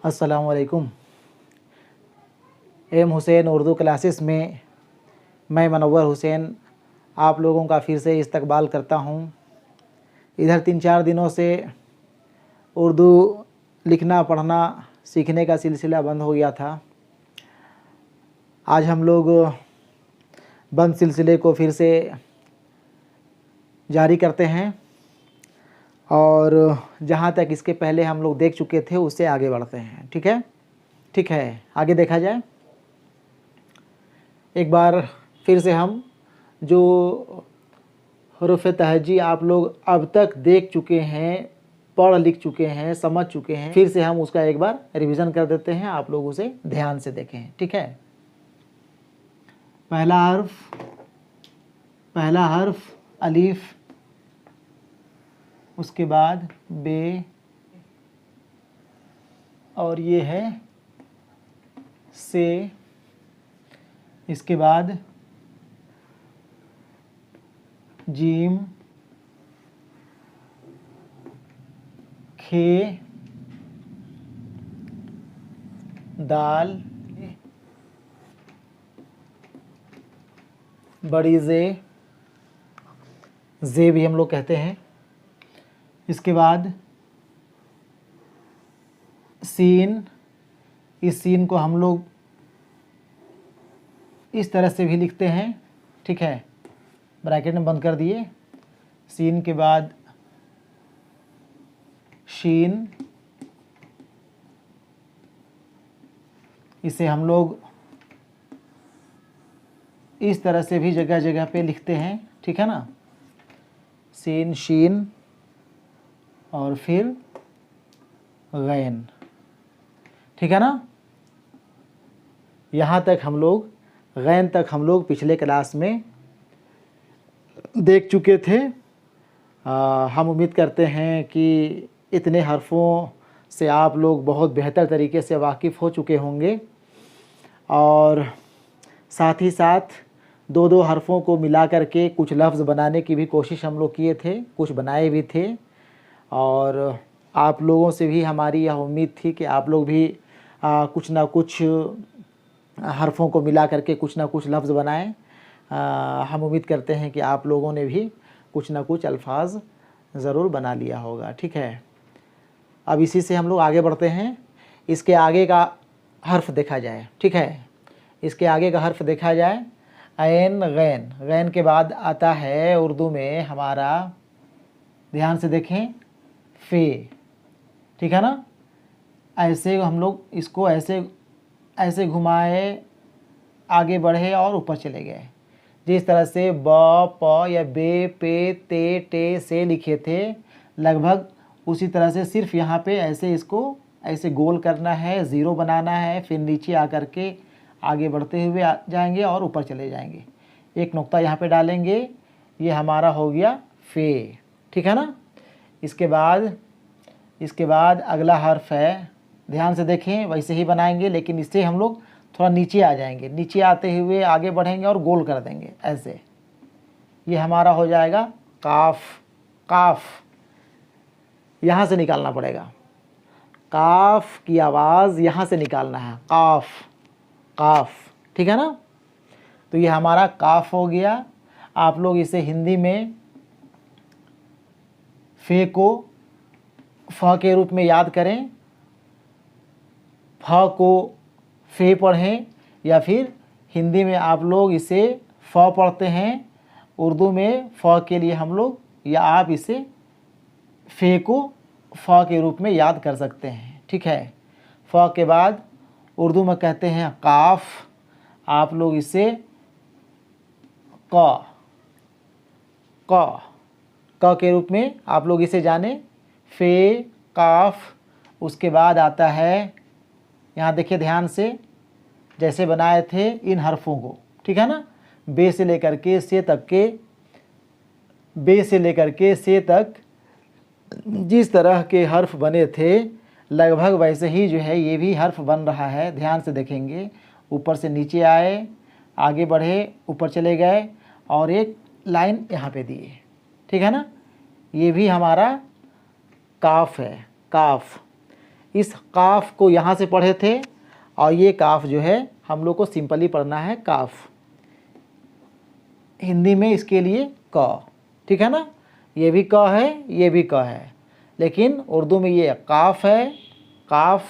अस्सलामुअलैकुम। M Hussain Urdu classes में मैं मनव्वर हुसैन आप लोगों का फिर से इस्तकबाल करता हूँ। इधर 3-4 दिनों से उर्दू लिखना पढ़ना सीखने का सिलसिला बंद हो गया था। आज हम लोग बंद सिलसिले को फिर से जारी करते हैं और जहाँ तक इसके पहले हम लोग देख चुके थे उससे आगे बढ़ते हैं। ठीक है, आगे देखा जाए। एक बार फिर से हम जो हरूफ तहजी आप लोग अब तक देख चुके हैं, पढ़ लिख चुके हैं, समझ चुके हैं, फिर से हम उसका एक बार रिवीजन कर देते हैं। आप लोग उसे ध्यान से देखें। ठीक है, पहला हर्फ अलीफ, उसके बाद बे, और ये है से, इसके बाद जीम, खे, दाल, बड़ी जे भी हम लोग कहते हैं। इसके बाद सीन, इस सीन को हम लोग इस तरह से भी लिखते हैं। ठीक है, ब्रैकेट में बंद कर दिए। सीन के बाद शीन, इसे हम लोग इस तरह से भी जगह जगह पे लिखते हैं। ठीक है ना, सीन, शीन और फिर गैन। ठीक है ना, यहाँ तक हम लोग गैन तक हम लोग पिछले क्लास में देख चुके थे। हम उम्मीद करते हैं कि इतने हरफों से आप लोग बहुत बेहतर तरीके से वाकिफ़ हो चुके होंगे और साथ ही साथ दो हरफों को मिला करके कुछ लफ्ज़ बनाने की भी कोशिश हम लोग किए थे, कुछ बनाए भी थे। और आप लोगों से भी हमारी यह उम्मीद थी कि आप लोग भी कुछ ना कुछ हरफों को मिला करके कुछ ना कुछ लफ्ज़ बनाएं। हम उम्मीद करते हैं कि आप लोगों ने भी कुछ ना कुछ अल्फाज ज़रूर बना लिया होगा। ठीक है, अब इसी से हम लोग आगे बढ़ते हैं। इसके आगे का हर्फ देखा जाए। ठीक है, इसके आगे का हर्फ देखा जाए। ऐन, गैन। गैन के बाद आता है उर्दू में हमारा, ध्यान से देखें, फे। ठीक है ना, ऐसे हम लोग इसको ऐसे घुमाए, आगे बढ़े और ऊपर चले गए। जिस तरह से ब, प या बे, पे, ते, टे, से लिखे थे, लगभग उसी तरह से सिर्फ यहाँ पे ऐसे इसको ऐसे गोल करना है, ज़ीरो बनाना है, फिर नीचे आकर के आगे बढ़ते हुए जाएंगे और ऊपर चले जाएंगे। एक नुक्ता यहाँ पे डालेंगे, ये हमारा हो गया फे। ठीक है ना, इसके बाद अगला हर्फ है, ध्यान से देखें, वैसे ही बनाएंगे लेकिन इससे हम लोग थोड़ा नीचे आ जाएंगे, नीचे आते हुए आगे बढ़ेंगे और गोल कर देंगे ऐसे। ये हमारा हो जाएगा काफ। काफ यहाँ से निकालना पड़ेगा, काफ की आवाज़ यहाँ से निकालना है, काफ काफ। ठीक है ना, तो ये हमारा काफ हो गया। आप लोग इसे हिंदी में फे को फ के रूप में याद करें, फ को फे पढ़ें, या फिर हिंदी में आप लोग इसे फ पढ़ते हैं, उर्दू में फ के लिए हम लोग या आप इसे फे को फ के रूप में याद कर सकते हैं। ठीक है, फ के बाद उर्दू में कहते हैं काफ, आप लोग इसे क के रूप में आप लोग इसे जाने, फे, काफ। उसके बाद आता है, यहाँ देखिए ध्यान से, जैसे बनाए थे इन हरफों को। ठीक है ना, बे से लेकर के से तक जिस तरह के हर्फ बने थे, लगभग वैसे ही जो है ये भी हर्फ बन रहा है। ध्यान से देखेंगे, ऊपर से नीचे आए, आगे बढ़े, ऊपर चले गए और एक लाइन यहाँ पे दिए। ठीक है ना, ये भी हमारा काफ है, काफ। इस काफ को यहाँ से पढ़े थे और ये काफ जो है हम लोग को सिंपली पढ़ना है काफ। हिंदी में इसके लिए क, ठीक है ना। ये भी क है, ये भी क है, लेकिन उर्दू में ये काफ है, काफ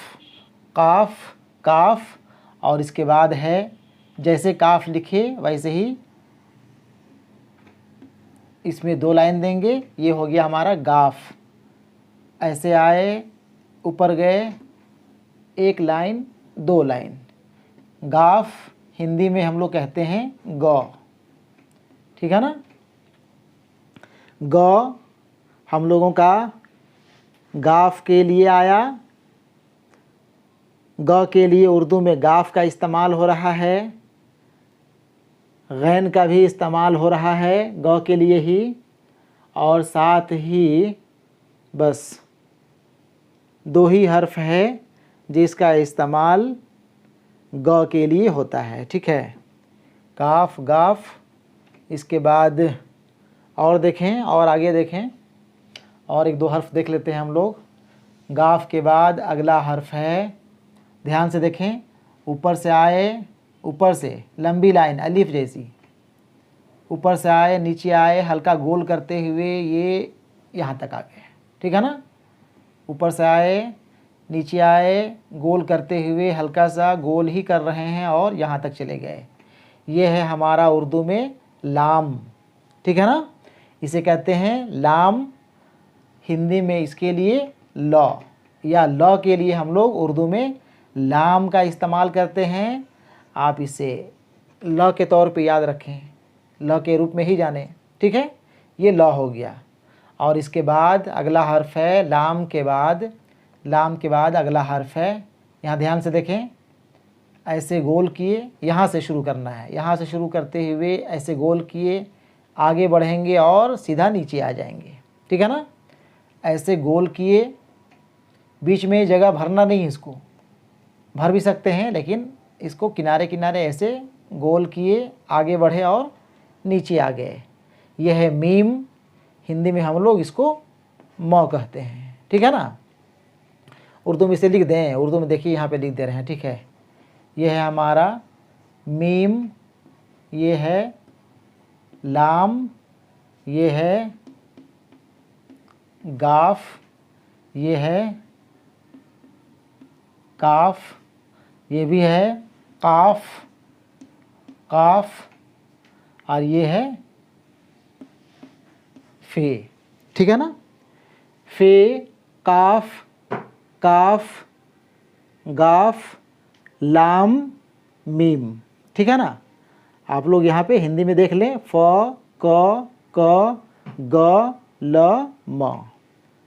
काफ काफ, और इसके बाद है जैसे काफ लिखे वैसे ही इसमें 2 लाइन देंगे। ये हो गया हमारा गाफ। ऐसे आए, ऊपर गए, 1 लाइन 2 लाइन। गाफ हिंदी में हम लोग कहते हैं गौ, ठीक है ना। गौ हम लोगों का गाफ के लिए आया। ग के लिए उर्दू में गाफ का इस्तेमाल हो रहा है, गैन का भी इस्तेमाल हो रहा है ग के लिए ही, और साथ ही बस 2 ही हर्फ है जिसका इस्तेमाल ग के लिए होता है, ठीक है। काफ गाफ। इसके बाद और देखें, और आगे देखें, और 1-2 हर्फ देख लेते हैं हम लोग। गाफ के बाद अगला हर्फ है, ध्यान से देखें, ऊपर से आए, ऊपर से लंबी लाइन अलिफ जैसी, ऊपर से आए नीचे आए, हल्का गोल करते हुए ये यहाँ तक आ गए, ठीक है ना। ऊपर से आए नीचे आए, गोल करते हुए हल्का सा गोल ही कर रहे हैं और यहाँ तक चले गए। ये है हमारा उर्दू में लाम, ठीक है ना। इसे कहते हैं लाम। हिंदी में इसके लिए लॉ, या लॉ के लिए हम लोग उर्दू में लाम का इस्तेमाल करते हैं। आप इसे ल के तौर पे याद रखें, ल के रूप में ही जानें, ठीक है। ये ल हो गया। और इसके बाद अगला हर्फ है लाम के बाद, लाम के बाद अगला हर्फ है, यहाँ ध्यान से देखें, ऐसे गोल किए, यहाँ से शुरू करना है, यहाँ से शुरू करते हुए ऐसे गोल किए, आगे बढ़ेंगे और सीधा नीचे आ जाएंगे, ठीक है ना। ऐसे गोल किए, बीच में जगह भरना नहीं, इसको भर भी सकते हैं लेकिन इसको किनारे किनारे ऐसे गोल किए, आगे बढ़े और नीचे आ गए। यह है मीम। हिंदी में हम लोग इसको मौ कहते हैं, ठीक है ना। उर्दू में इसे लिख दें, उर्दू में देखिए यहाँ पे लिख दे रहे हैं, ठीक है। यह है हमारा मीम, ये है लाम, ये है गाफ, ये है काफ, ये भी है काफ काफ, और ये है फे, ठीक है ना। फे, काफ काफ गाफ लाम मीम, ठीक है ना। आप लोग यहाँ पे हिंदी में देख लें, फ क क ग ल म,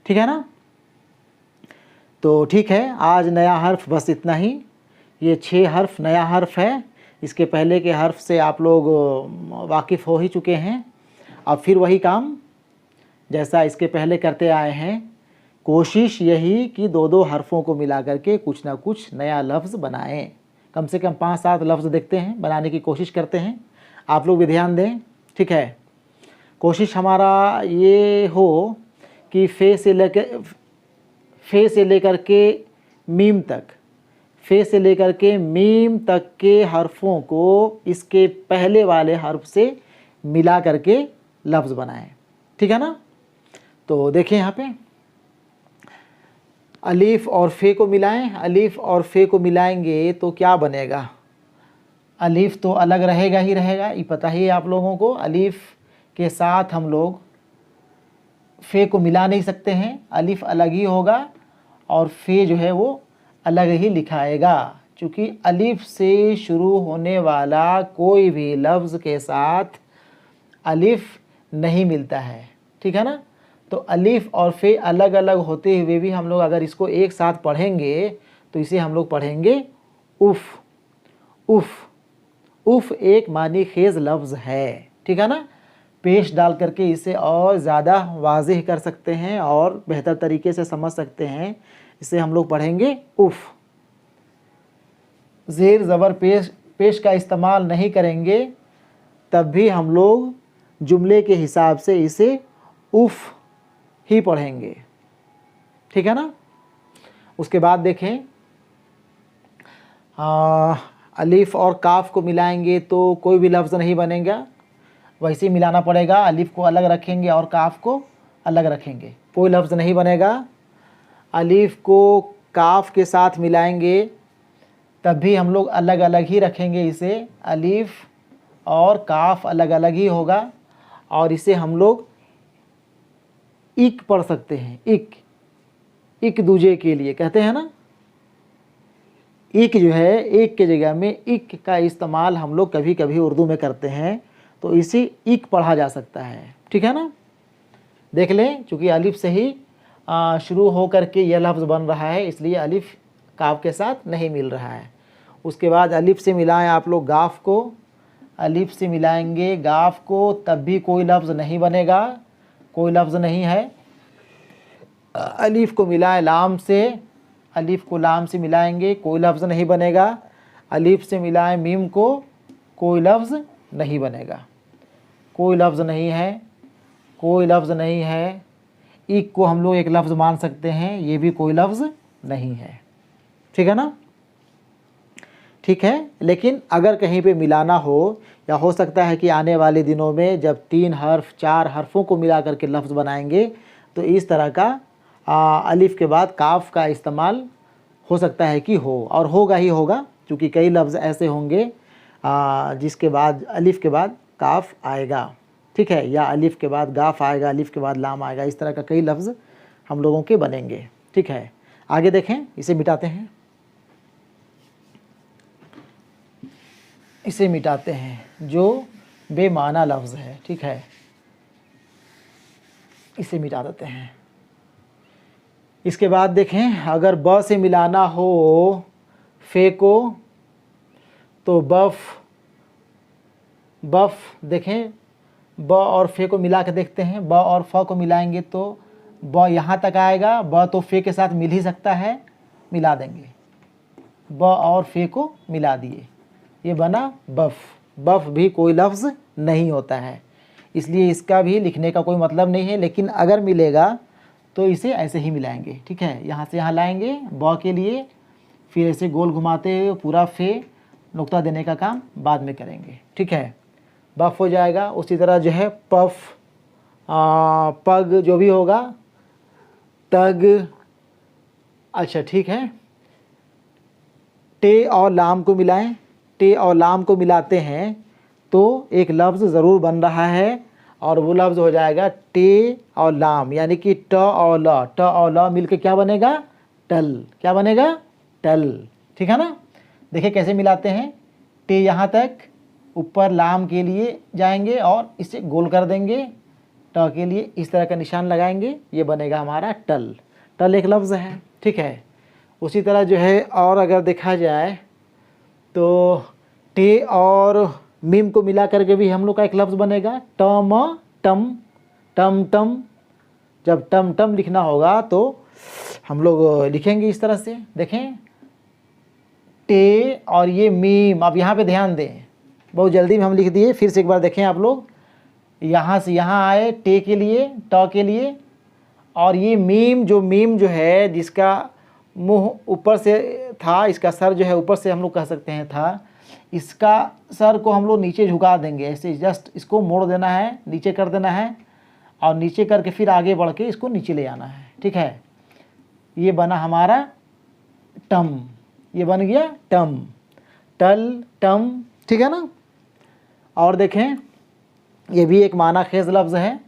ठीक है ना। तो ठीक है, आज नया हर्फ बस इतना ही। ये 6 हर्फ नया हर्फ है। इसके पहले के हर्फ से आप लोग वाकिफ़ हो ही चुके हैं। अब फिर वही काम जैसा इसके पहले करते आए हैं, कोशिश यही कि 2-2 हर्फ़ों को मिला करके कुछ ना कुछ नया लफ्ज़ बनाएं। कम से कम 5-7 लफ्ज़ देखते हैं, बनाने की कोशिश करते हैं। आप लोग भी ध्यान दें, ठीक है। कोशिश हमारा ये हो कि फे से लेकर के मीम तक, फे से लेकर के मीम तक के हर्फ़ों को इसके पहले वाले हर्फ से मिला करके लफ्ज़ बनाएं, ठीक है ना। तो देखिए यहाँ पे अलीफ़ और फ़े को मिलाएं। अलीफ़ और फ़े को मिलाएंगे तो क्या बनेगा। अलीफ़ तो अलग रहेगा ही रहेगा, ये पता ही है आप लोगों को। अलीफ़ के साथ हम लोग फ़े को मिला नहीं सकते हैं, अलीफ़ अलग ही होगा और फ़े जो है वो अलग ही लिखाएगा, क्योंकि अलीफ़ से शुरू होने वाला कोई भी लफ्ज़ के साथ अलीफ़ नहीं मिलता है, ठीक है ना। तो अलीफ़ और फ़े अलग अलग होते हुए भी हम लोग अगर इसको एक साथ पढ़ेंगे तो इसे हम लोग पढ़ेंगे उफ़। उफ़, उफ़ एक मानी खेज़ लफ्ज़ है, ठीक है ना। पेश डाल करके इसे और ज़्यादा वाज़ेह कर सकते हैं और बेहतर तरीके से समझ सकते हैं। इसे हम लोग पढ़ेंगे उफ़। ज़ेर ज़बर पेश का इस्तेमाल नहीं करेंगे तब भी हम लोग जुमले के हिसाब से इसे उफ़ ही पढ़ेंगे, ठीक है ना। उसके बाद देखें अलिफ और काफ को मिलाएंगे तो कोई भी लफ्ज़ नहीं बनेगा, वैसे ही मिलाना पड़ेगा। अलिफ को अलग रखेंगे और काफ को अलग रखेंगे, कोई लफ्ज़ नहीं बनेगा। अलिफ को काफ के साथ मिलाएंगे तब भी हम लोग अलग अलग ही रखेंगे इसे, अलिफ और काफ अलग अलग ही होगा। और इसे हम लोग इक पढ़ सकते हैं, इक दूजे के लिए कहते हैं ना। इक जो है, एक के जगह में इक का इस्तेमाल हम लोग कभी कभी उर्दू में करते हैं, तो इसे इक पढ़ा जा सकता है, ठीक है ना। देख लें, चूँकि अलिफ से ही शुरू हो करके यह लफ्ज़ बन रहा है, इसलिए अलिफ काफ के साथ नहीं मिल रहा है। उसके बाद अलिफ से मिलाएं आप लोग गाफ को, अलिफ से मिलाएंगे गाफ को तब भी कोई लफ्ज़ नहीं बनेगा, कोई लफ्ज़ नहीं है। अलिफ को मिलाएं लाम से, अलिफ को लाम से मिलाएंगे कोई लफ्ज़ नहीं बनेगा। अलिफ से मिलाएं मीम को, कोई लफ्ज़ नहीं बनेगा, कोई लफ्ज़ नहीं है, कोई लफ्ज़ नहीं है। इक को हम लोग एक लफ्ज़ मान सकते हैं, ये भी कोई लफ्ज़ नहीं है, ठीक है ना। ठीक है, लेकिन अगर कहीं पे मिलाना हो, या हो सकता है कि आने वाले दिनों में जब 3 हर्फ 4 हर्फों को मिला करके लफ्ज़ बनाएंगे तो इस तरह का अलिफ के बाद काफ का इस्तेमाल हो सकता है कि हो, और होगा ही होगा, क्योंकि कई लफ्ज़ ऐसे होंगे जिसके बाद अलिफ के बाद काफ आएगा, ठीक है, या अलिफ के बाद गाफ आएगा, अलिफ के बाद लाम आएगा, इस तरह का कई लफ्ज़ हम लोगों के बनेंगे, ठीक है। आगे देखें, इसे मिटाते हैं, इसे मिटाते हैं जो बेमाना लफ्ज़ है, ठीक है, इसे मिटा देते हैं। इसके बाद देखें, अगर ब से मिलाना हो फे को तो बफ देखें, ब और फे को मिला के देखते हैं। ब और फ को मिलाएंगे तो ब यहाँ तक आएगा, ब तो फे के साथ मिल ही सकता है, मिला देंगे, ब और फे को मिला दिए, ये बना बफ। बफ भी कोई लफ्ज़ नहीं होता है, इसलिए इसका भी लिखने का कोई मतलब नहीं है, लेकिन अगर मिलेगा तो इसे ऐसे ही मिलाएंगे, ठीक है। यहाँ से यहाँ लाएंगे ब के लिए, फिर ऐसे गोल घुमाते हुए पूरा फे नुक्ता देने का काम बाद में करेंगे, ठीक है, बफ हो जाएगा। उसी तरह जो है पफ, पग जो भी होगा, तग, अच्छा ठीक है। टे और लाम को मिलाएं, टे और लाम को मिलाते हैं तो एक लफ्ज़ ज़रूर बन रहा है, और वो लफ्ज़ हो जाएगा टे और लाम, यानी कि ट और ल, ट और ल मिलके क्या बनेगा, टल, क्या बनेगा, टल, ठीक है ना। देखिए कैसे मिलाते हैं, टे यहाँ तक, ऊपर लाम के लिए जाएंगे और इसे गोल कर देंगे, ट के लिए इस तरह का निशान लगाएंगे, ये बनेगा हमारा टल। टल एक लफ्ज़ है, ठीक है। उसी तरह जो है, और अगर देखा जाए तो टे और मीम को मिला करके भी हम लोग का एक लफ्ज़ बनेगा टम टम, टम टम। जब टम टम लिखना होगा तो हम लोग लिखेंगे इस तरह से, देखें टे और ये मीम, आप यहाँ पे ध्यान दें, बहुत जल्दी में हम लिख दिए, फिर से एक बार देखें आप लोग, यहाँ से यहाँ आए टे के लिए, ट के लिए, और ये मीम जो है जिसका मुंह ऊपर से था, इसका सर जो है ऊपर से हम लोग कह सकते हैं था, इसका सर को हम लोग नीचे झुका देंगे, ऐसे जस्ट इसको मोड़ देना है, नीचे कर देना है, और नीचे करके फिर आगे बढ़ के इसको नीचे ले आना है, ठीक है। ये बना हमारा टम, ये बन गया टम, टल टम, ठीक है ना। और देखें, ये भी एक माना खेज लफ्ज़ है।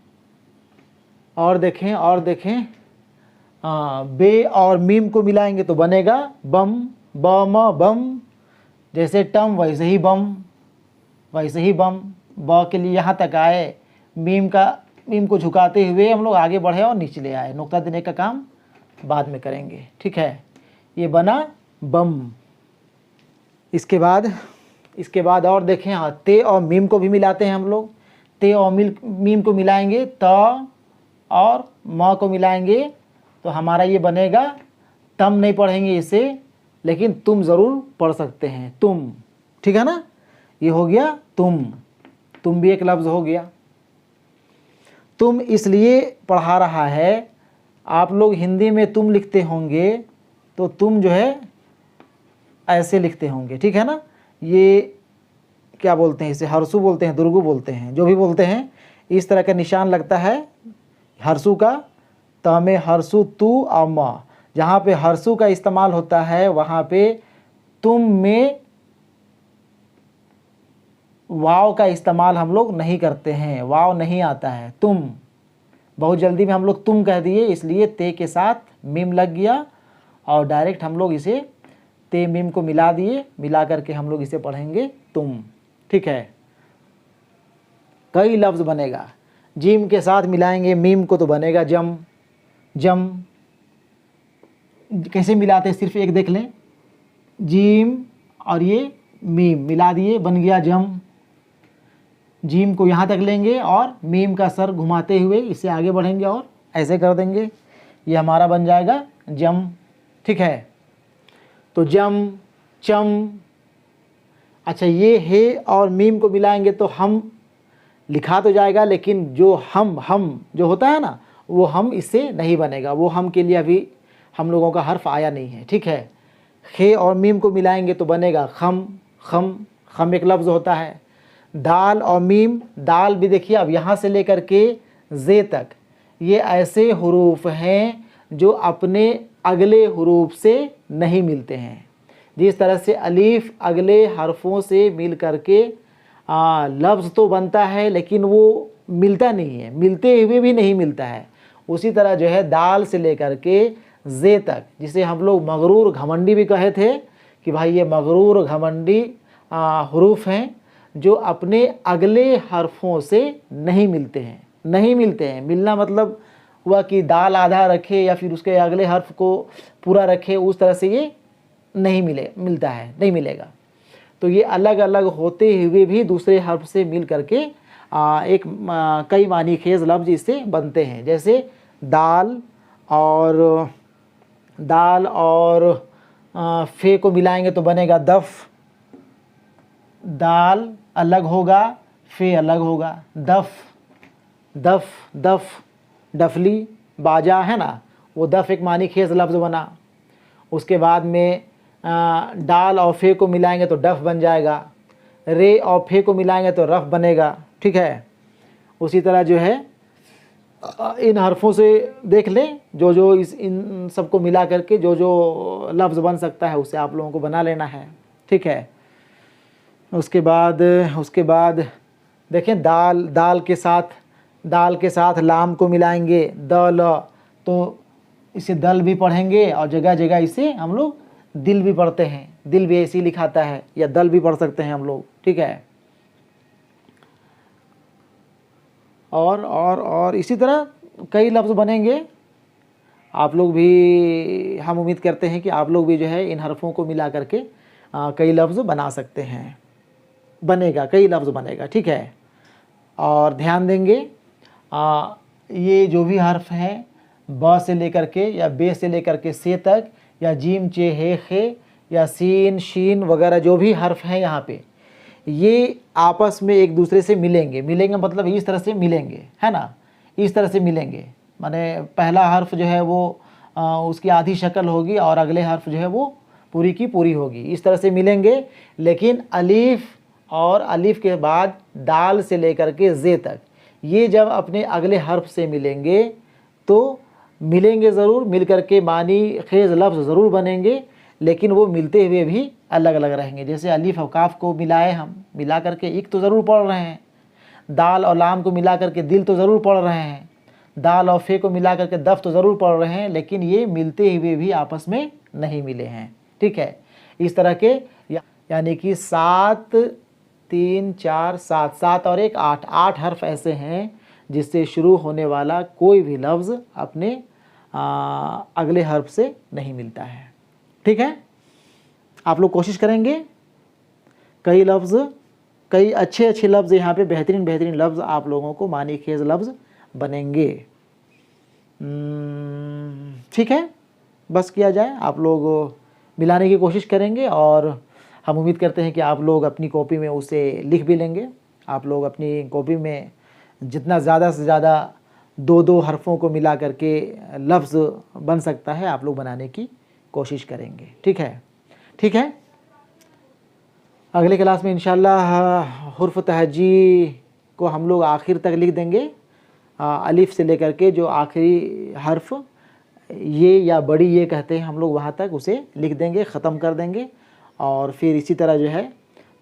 और देखें बे और मीम को मिलाएंगे तो बनेगा बम, बम बम, जैसे टम वैसे ही बम, वैसे ही बम। ब के लिए यहाँ तक आए, मीम को झुकाते हुए हम लोग आगे बढ़े और नीचे ले आए, नुक्ता देने का काम बाद में करेंगे, ठीक है। ये बना बम। इसके बाद और देखें, हाँ, ते और मीम को भी मिलाते हैं हम लोग। ते और मीम को मिलाएंगे, त और म को मिलाएंगे तो हमारा ये बनेगा, तम नहीं पढ़ेंगे इसे, लेकिन तुम ज़रूर पढ़ सकते हैं, तुम, ठीक है ना। ये हो गया तुम भी एक लफ्ज़ हो गया। तुम इसलिए पढ़ा रहा है, आप लोग हिंदी में तुम लिखते होंगे, तो तुम जो है ऐसे लिखते होंगे, ठीक है ना। ये क्या बोलते हैं इसे, हरसू बोलते हैं, दुर्गु बोलते हैं, जो भी बोलते हैं, इस तरह का निशान लगता है हरसू का। त में हरसू तू और म, जहाँ पे हरसू का इस्तेमाल होता है वहाँ पे तुम में वाव का इस्तेमाल हम लोग नहीं करते हैं, वाव नहीं आता है। तुम, बहुत जल्दी में हम लोग तुम कह दिए, इसलिए ते के साथ मीम लग गया और डायरेक्ट हम लोग इसे ते मीम को मिला दिए, मिला करके हम लोग इसे पढ़ेंगे तुम, ठीक है। कई लफ्ज़ बनेगा, जीम के साथ मिलाएंगे मीम को तो बनेगा जम। जम कैसे मिलाते हैं, सिर्फ एक देख लें, जीम और ये मीम मिला दिए, बन गया जम। जीम को यहाँ तक लेंगे और मीम का सर घुमाते हुए इससे आगे बढ़ेंगे और ऐसे कर देंगे, ये हमारा बन जाएगा जम, ठीक है। तो जम, चम। अच्छा, ये है और मीम को मिलाएंगे तो हम लिखा तो जाएगा, लेकिन जो हम जो होता है ना, वो हम इससे नहीं बनेगा, वो हम के लिए अभी हम लोगों का हर्फ आया नहीं है, ठीक है। खे और मीम को मिलाएंगे तो बनेगा खम। खम, खम एक लफ्ज़ होता है। दाल और मीम, दाल भी देखिए अब यहाँ से लेकर के जे तक, ये ऐसे हुरूफ हैं जो अपने अगले हुरूफ से नहीं मिलते हैं। जिस तरह से अलीफ अगले हरफों से मिल करके लफ्ज़ तो बनता है लेकिन वो मिलता नहीं है, मिलते हुए भी नहीं मिलता है, उसी तरह जो है दाल से लेकर के जे तक, जिसे हम लोग मगरूर घमंडी भी कहे थे कि भाई ये मगरूर घमंडी हुरूफ हैं जो अपने अगले हरफों से नहीं मिलते हैं। नहीं मिलते हैं, मिलना मतलब हुआ कि दाल आधा रखे या फिर उसके अगले हर्फ को पूरा रखे, उस तरह से ये नहीं मिलता है, नहीं मिलेगा। तो ये अलग अलग होते हुए भी दूसरे हर्फ से मिल करके कई मानी खेज लफ्ज़ इससे बनते हैं। जैसे दाल और फे को मिलाएंगे तो बनेगा दफ। दाल अलग होगा, फे अलग होगा, दफ। दफ, दफ, डफली, बाजा है ना, वो दफ एक मानी खेज लफ्ज़ बना। उसके बाद में डाल और फे को मिलाएंगे तो डफ बन जाएगा। रे और फे को मिलाएंगे तो रफ बनेगा, ठीक है। उसी तरह जो है इन हरफों से देख लें, जो जो इन सबको मिला करके जो जो लफ्ज़ बन सकता है उसे आप लोगों को बना लेना है, ठीक है। उसके बाद देखें दाल के साथ लाम को मिलाएंगे दल, तो इसे दल भी पढ़ेंगे और जगह जगह इसे हम लोग दिल भी पढ़ते हैं, दिल भी ऐसे ही लिखाता है, या दल भी पढ़ सकते हैं हम लोग, ठीक है। और इसी तरह कई लफ्ज़ बनेंगे। आप लोग भी, हम उम्मीद करते हैं कि आप लोग भी जो है इन हरफों को मिला करके कई लफ्ज़ बना सकते हैं, बनेगा, कई लफ्ज़ बनेगा, ठीक है। और ध्यान देंगे ये जो भी हर्फ हैं ब से लेकर के या बे से लेकर के से तक, या जीम चे हे खे या सीन शीन वगैरह जो भी हर्फ हैं यहाँ पे, ये आपस में एक दूसरे से मिलेंगे मतलब इस तरह से मिलेंगे, है ना, इस तरह से मिलेंगे। माने पहला हर्फ जो है वो उसकी आधी शक्ल होगी और अगले हर्फ जो है वो पूरी की पूरी होगी, इस तरह से मिलेंगे। लेकिन अलीफ और अलीफ के बाद दाल से लेकर के जे तक, ये जब अपने अगले हर्फ से मिलेंगे तो मिलेंगे ज़रूर, मिल कर के मानी खेज लफ्ज़ ज़रूर बनेंगे, लेकिन वो मिलते हुए भी अलग अलग रहेंगे। जैसे अलीफ और काफ को मिलाए, हम मिला करके इक तो ज़रूर पढ़ रहे हैं, दाल और लाम को मिला करके दिल तो ज़रूर पढ़ रहे हैं, दाल और फे को मिला करके दफ तो ज़रूर पढ़ रहे हैं, लेकिन ये मिलते हुए भी आपस में नहीं मिले हैं, ठीक है। इस तरह के यानी कि 7 3 4 7 7 और 1 8 हर्फ ऐसे हैं जिससे शुरू होने वाला कोई भी लफ्ज़ अपने अगले हर्फ से नहीं मिलता है, ठीक है। आप लोग कोशिश करेंगे, कई लफ्ज़, कई अच्छे अच्छे लफ्ज़ यहाँ पे बेहतरीन लफ्ज़ आप लोगों को मानी खेज लफ्ज़ बनेंगे, ठीक है। बस किया जाए, आप लोग मिलाने की कोशिश करेंगे और हम उम्मीद करते हैं कि आप लोग अपनी कॉपी में उसे लिख भी लेंगे। आप लोग अपनी कॉपी में जितना ज़्यादा से ज़्यादा 2 हरफों को मिला करके लफ्ज़ बन सकता है, आप लोग बनाने की कोशिश करेंगे। ठीक है, ठीक है। अगले क्लास में इंशाल्लाह हुर्फ तहजी को हम लोग आखिर तक लिख देंगे, अलिफ से लेकर के जो आखिरी हर्फ ये या बड़ी ये कहते हैं हम लोग, वहाँ तक उसे लिख देंगे, ख़त्म कर देंगे। और फिर इसी तरह जो है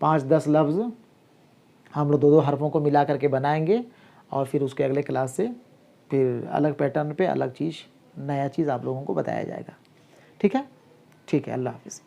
5-10 लफ्ज़ हम लोग 2-2 हर्फ़ों को मिला करके बनाएंगे, और फिर उसके अगले क्लास से फिर अलग पैटर्न पे अलग चीज़, नया चीज़ आप लोगों को बताया जाएगा। ठीक है, ठीक है। अल्लाह हाफ़िज़।